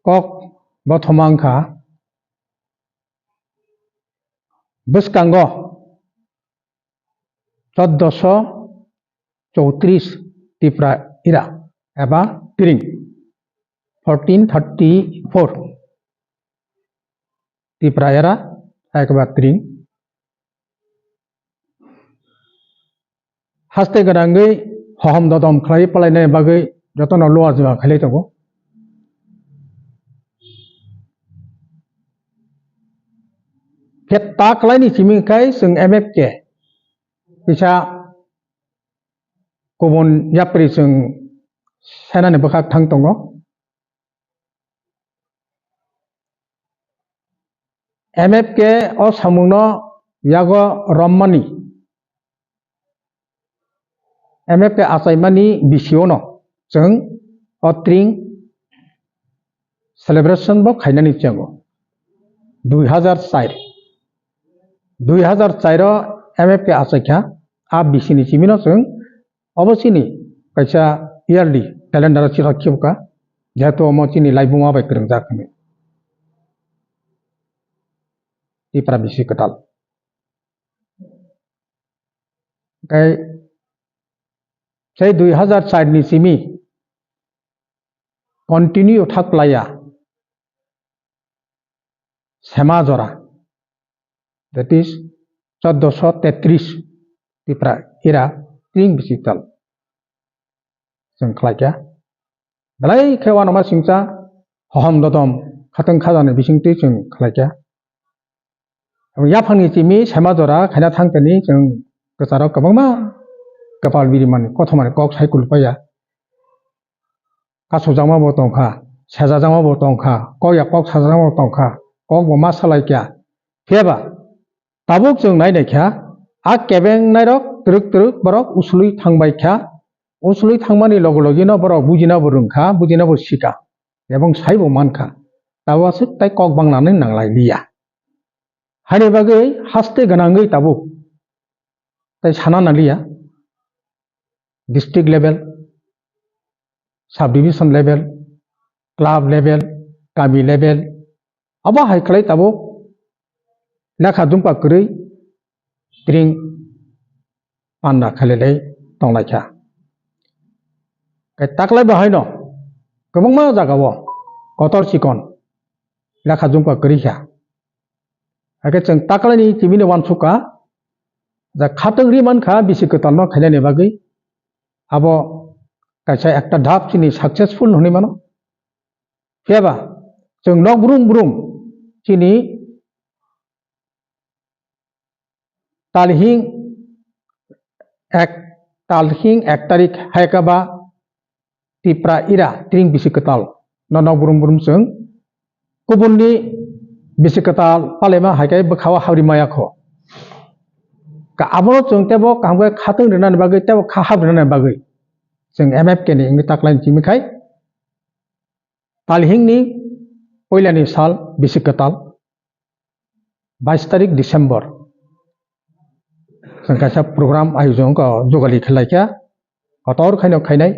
kok bothomangkha bwskango 1434 tipra ira eba tring 1434 tipra era ekba tring haste ganangui hohom dodom khlai palainai bagui jotono loa jwa khalai tongo Keta khlai ni chimikai sung MFK bisa kubun yapri sung senani bakak thang tongo MFK o samungno yago rommani MFK asaimani bisiono sung o tring celebration bo khainani chango 2004 MFK asaikha a bisini chimino sung obosini kaisa yearly calendar chira khibka jeto mochini laibuma bai krung jakni tipra bisi katal kai sei 2004 ni simi continue thaklaya semajora that is 1433 tipra era tring bisital जों खालायखा belai khewa nama singcha hohom dodom khatang khajane bisingti जों खालायखा yapangni chimi semajora khaina thangtani जों gocharo kwbangma kapal birimani kothomani kok saikul paya kasujangma bo tongkha sejajangma bo tongkha kokya kok sajajangma bo tongkha kok bo ma salaikya pheba tabuk जों nainaikha a kebeng nairok truk truk borok usului thangbaikha usului thangmani logologino borok bujina bo rungkha bujina bo sika ebong saibo mankha tawasuk tai kok banglani nanglai liya haini bagui haste ganangui tabuk tai sana naliya district level sub division level club level kami level aba hai khlai tabuk lekha dumpa kwrui tring panda khalelai tonglaikha taklai bahaino kwbangma jagao kotor chikon lekha dumpa kwrikha ake जों taklai ni chimini wansuka ja khatang ri mankha bisi kwtalno khainani bagui abo kaisa ekta dhap chini successful honi mano pheba जों nok brum brum chini talhing 1 tarik haikaba tipra ira tring bisi kwtal no nok brum brum जों kubunni bisi kwtal palema haikai bkhawa habri mayakho ka abono जों tebo kamga khatang rena bagui tebo kha habrena bagui जों MFK ni ingni taklai chimikai talhing ni poilani sal bisi kwtal 22 tarik December जों kaisa program ayojon ko jogali khlaikha kotor khaino khainai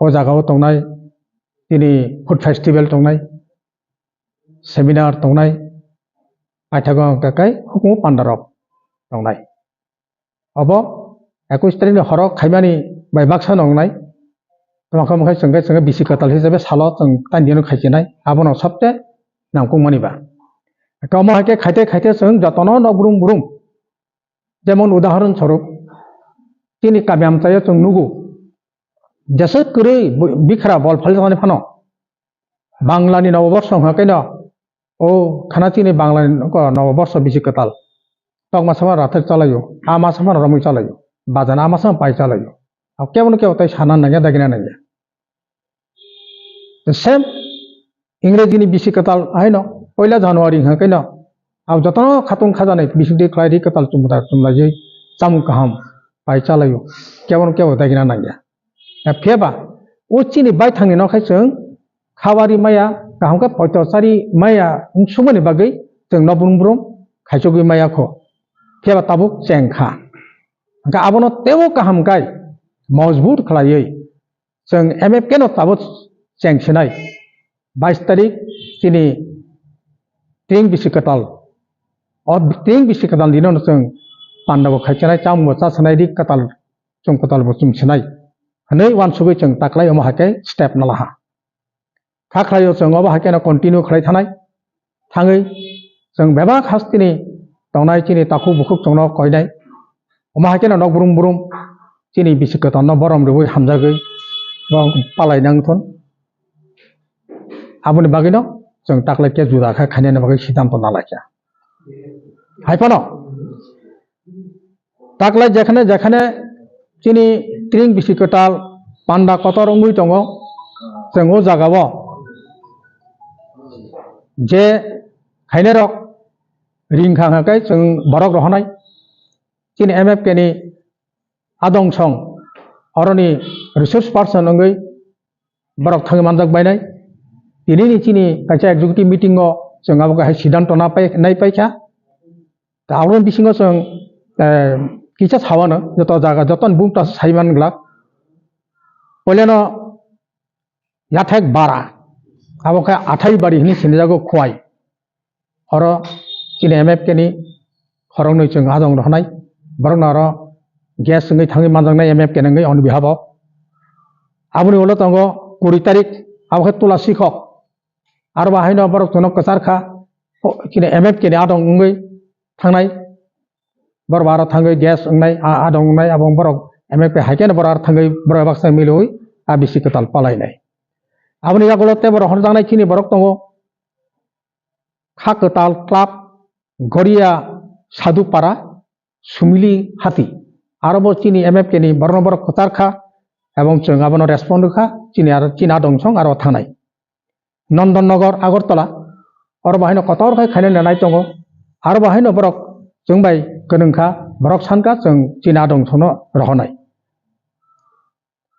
o jagao tongnai tini food festival tongnai seminar tongnai paithago kakai hukumu pandarok tongnai abo 21 tarik ni horok khaimani bai baksa nongnai tomaka mkhai जों bisi kwtal hisabe salo जों tandiano khaichinai abono sabte namkungmani ba kamo hake khaite khaite जों jotono nok brum brum যেমন উদাহরণ স্বরূপ তিনি কাব্যামচায় जों नुगु जैसे कुरै बिखरा बल फालिजाने फानो बांग्लानि नवबर्ष हकाइनो ओ खानाचिनि बांग्लानि नवबर्ष बिसि कताल तक मासमा राथर चलायो आ मासमा रमै चलायो बाजाना आ मासमा पाइ चलायो अब केवन के होतै साना नंगे दागिना नंगे the same इंग्रेजीनि बिसि कताल आइनो 1 जानुवारि हकाइनो अब जतनो खातुं खाजानाय बिसिंदि क्लाइरि कताल चुमदा चुमलायै चामु kaham पाइ चलायो केवन के होतै दागिना नंगे फेबा उचिनि बाय थांनि नखाय जों खावारि माया गाहामका पयतसारि माया उंसुमनि बागै जों नबुंब्रुम खायचगै मायाखौ फेबा ताबुक चेंखा का abono tebo kaham kai मजबूत खलायै जों MFK no ताबुक चेंखिनाय 22 तारिख चीनी ट्रें बिसिकताल और ट्रें बिसिकताल दिनों जों पांडव खायचनाय चामु चासनाय दी कताल जों कताल बुसुम छनाय हनै वानसुबै जों ताक्लाय अमा हाके स्टेप नालाहा खाख्लायो जों अबा हाके ना कन्टिन्यू खालाय थानाय थाङै जों बेबा खास्तिनि दावनाय चीनी ताखु बुखुक जोंनो कयनाय अमा हाके ना नक बुरुम बुरुम चीनी बिसिकताल न बरम रुबै हामजागै बा पालायनांथन आबुनि बागैनो जों ताक्लाय के जुदा खा खायनायनि बागै सिद्धांत नालायखा हायफानो ताक्लाय जेखाने जेखाने चीनी ट्रें बिसिकताल पांडा कतर उंगुइ दङ जों ओ जागाव जे खायने रक रिंखा हाकै जों बरक रहनाय चीनी MFK नि आदं सं अरनि रिसोर्स पार्सन उंगै बरक थाङै मानजाक बायनाय दिनैनि चीनी कायसा एग्जीक्यूटिव मीटिंग जों आबो गाहाय सिद्धांत नाय पाइखा दा आवरन बिसिङाव जों किसा सावानो जत जागा जतन बुंतास साइमान ग्ला पलेनो याथेक बारा आबो का आथाइ बारि हिनि सिनजागो खवाय और चीनी MFK नि खरंनै जों आदं रहनाय बरनार गैस जोङै थाङै मानजांनाय MFK नङै अन बिहाबाव आबुनि उलो दङ 20 तारिख आबो तुला सिखक आरो बाहायनो बरक जोंनो कचारखा चीनी MFK नि आदं उंगै थांनाय बरबार थाङै गैस उंनाय आदं उंनाय आबो बरक MFK हायकेन बरार थाङै बर बाक्सा मिलुइ आ बिसिकताल पालायनाय आबुनि यागलते बर हरजानाय चीनी बरक दङ खाकताल क्लाब गड़िया साधुपारा सुमिली हाथी आरो चीनी MFK नि बरन बरक कचारखा एवं जों आबनो रेस्पन्ड खा चीनी आरो चीना दंसं आरो थांनाय नंदननगर आगरतला और बाहायनो कतर खाय खायनो नाय दङ आरो बाहायनो बरक जों बाय गनोंखा बरक सानका जों चीना दंसनो रहनाय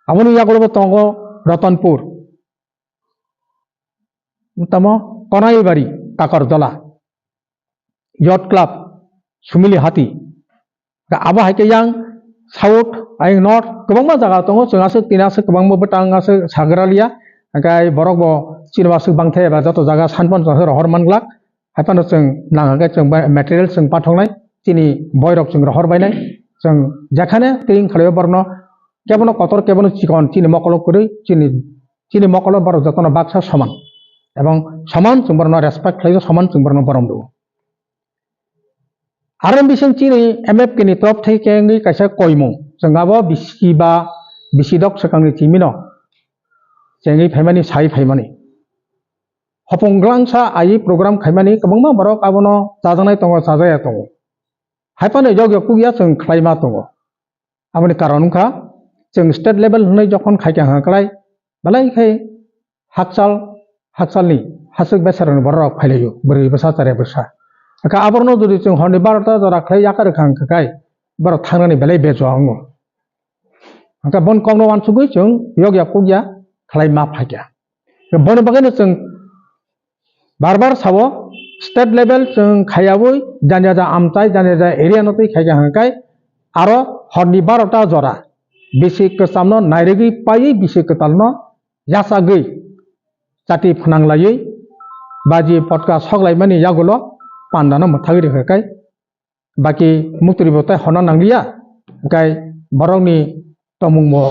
आबुनि यागलबो दङ रतनपुर तमो कनाइबारी काकरदला यट क्लाब सुमिली हाथी आबा हायके yang साउथ आइ नर्थ गोबां जागा दङ जोंहासो तिनासो गोबां बटांगासो सागरालिया गाय बरक बो चिनवासो बांथे एबा जत जागा सानपन जह रहर मानग्ला हायपानो जों नागागे जों मेटेरियल जों पाठंनाय चीनी बयरक जों रहर बायनाय जों जेखाने ट्रेनिं खालायो बरनो केबनो कतर केबनो चिकन चीनी मकल करै चीनी मकल बर जतन बाक्सा समान एवं समान जों बरनो रेसपेक्ट खालायो समान जों बरनो बरम दो आरो बिसिं चीनी MFK नि टप थैकेंनि कायसा कयमु जोंगाबो बिसिबा बिसिदक सकांनि चिमिनो जेंगै फायमानि साइ फायमानि हपंग्लांसा आइ प्रोग्राम खायमानि गोबां बरक आबनो जाजानाय दङ जाजाया दङ हायपानो जग कुगिया जों खायमा दङ आबनि कारनखा जों स्टेट लेभेल होनै जखन खायका हाकलाय बालायखाय हाकसालनि हासक बेसारन बरक फायलायो बोरै बसा चारे बसा का आबरनो जुदि जों हरनि 12टा जरा खाय याकार खांखाय बर थांनानै बेलाय बेजो आङो का बन कमनो वानसुगै जों यगया कुगिया खालायमा फायगा बन बागैनो जों बार सावो स्टेट लेभेल जों खायावै जानिया आमताय जानिया एरिया नतै खायगा हांखाय आरो हरनि 12टा जरा बेसे कसामनो नायरेगै पायै बिसे कतालनो यासागै जाति फनांलायै बाजी पटका सगलायमानि यागुलो पांडानो मथागै रेखाय बाकी मुक्ति बताय हना नांलिया गाय बरंनि तमुंगो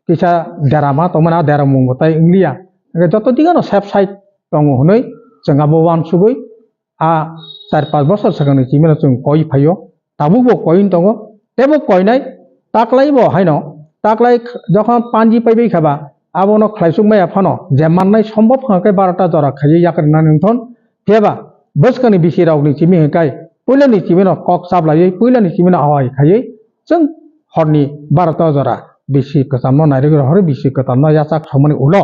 किसा देरामा तमना देरामुंग बताय इंलिया जत दिगानो सेफ साइड दङ हनै जोंहाबो वानसुबै आ 4-5 बोसोर सिगांनि जिमेनो जों कय फायो दाबुबो कयन दङ तेबो कयनाय ताक्लायबो हायनो ताक्लाय जखन पांजी पाइबै खाबा आबनो खलायसुमाया फानो जे माननाय सम्भव हांखाय 12टा जरा खायै याकरना नोंथन तेबा बसकानि बिसि रावनि चिमि हांखाय पहिलानि चिमेनो कक साबलायै पहिलानि चिमेनो आवाय खायै जों हरनि 12टा जरा बिसि कसामनो नायरेग रहर बिसि कतामनो यासाक समनि उलो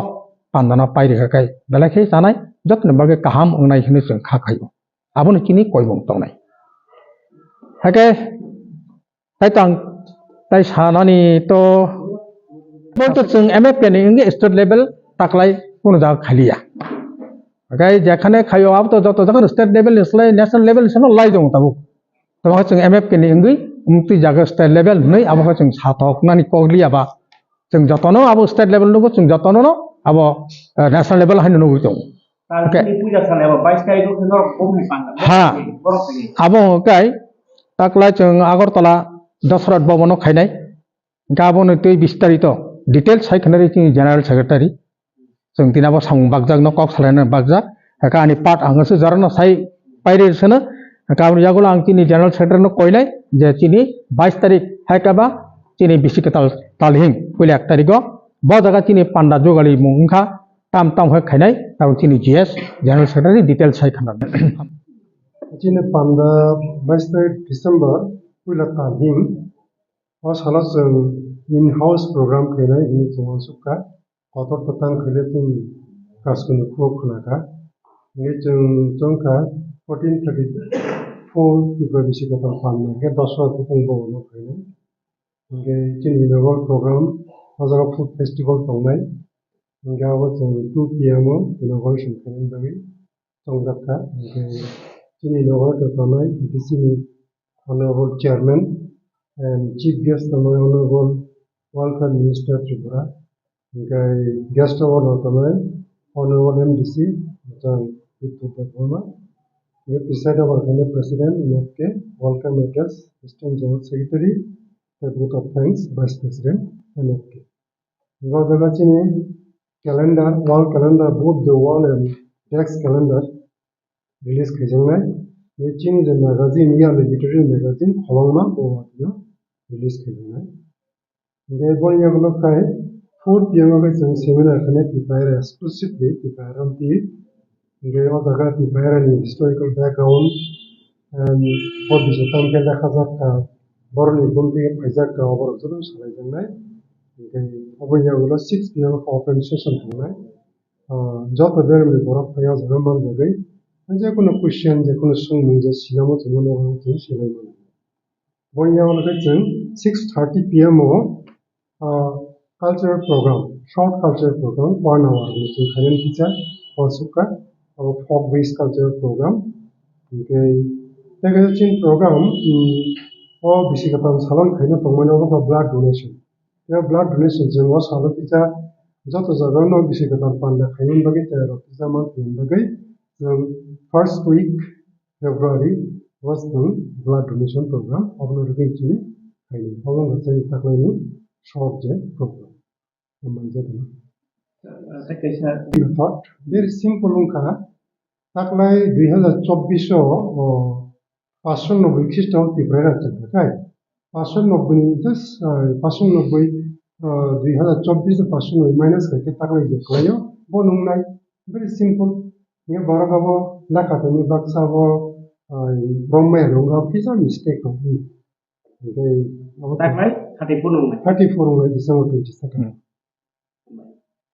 पांडाना पाइरे हांखाय बेलाखै जानाय जतन बागे काहाम अंनाय हिने जों खाखायो आबनो चिनि कयबं तंनाय हाके ताइतां ताइ सानानि तो बोलतो जों MFK नि इंगे स्टेट लेवल ताक्लाय कोनो जा खालिया गाय जेखाने खायो अब तो जत जखन स्टेट लेवल इसलाय नेशनल लेवल सन लाई दं ताबु तो जों MFK नि इंगे उमति जागा स्टेट लेवल नै अब जों साथकनानि कगलियाबा जों जतनो अब स्टेट लेवल नुगो जों जतनो अब नेशनल लेवल हायनो नुगो दं ha abo kai takla chung agartala dasrat bhavan khainai gabon tui bistarito details sai khanari chung general secretary chung tinabo samung bagjak no kok salana bagjak ka ani part angasu jarana sai paire sana gabon yagulo ang tini general secretary no koinai je tini 22 tarik haikaba tini bisikatal talhing pule 1 tariko bo jaga tini panda jogali mungkha tam hoi khainai tau tini GS general secretary details sai khanan Chine panda 22 December pula talhing o salas in-house program khainai ini chungo sukka kotor tatang khile tin kaskunu kho khunaka ini chungka 1434 tiba bisikatal panda ke 10 kupung bo no khainai nge chini inaugural program ajaga food festival tongnai nge awa 2 pm inauguration khainai bagi chongjakka nge chini inaugural tongnai DCni honorable chairman and chief guest honorable welfare minister Tripura nge guest tongnai honorable MDC jang Pitu Burma nge preside over khainai president NFK welcome address assistant general secretary a vote of thanks vice president NFK nge jaga chini calendar wall calendar both the wall and desk calendar release khajangnai chini the magazine ya literary magazine kholongma o release khajangnai nge bonya gulo kai 4 pm ga seminar khane tipayra exclusively tipayra ti nge o jaga tipayra ni historical background and what is the time kenda khazaka borni gumti phaijak ka obor juru salaijangnai nge bonya gulo 6 pm open session hongnai joto bermi borok phaya jaga man jagai যে কোনো question যে কোনো সুমুং যে সিনামো জমনো হচ্ছে সেলাই মানে বইয়া হলকে जों 6:30 pm cultural program short cultural program 1 hour जों खायन किचा असुका folk based cultural program okay तेगे चिन program ओ बिसिगतम सालन खायन तंगमनो को blood donation या blood donation जों वा सालो किचा जत जगनो बिसिगतम पान्दा खायन बगे तेरो किचा मान बगे first week February was the blood donation program of the region. I know the same Taklanu short jet program. You thought very simple unka Taklai 2024 passion of existence the Brera Chakai. Passion of Benitas, passion of 2024 passion of minus Taklai the Klayo, Bonum night, very simple. ये बरगबो लाखातनि बाक्साबो ब्रह्मे रंगा फिसा mistake होई ओमफ्राय 34 December 22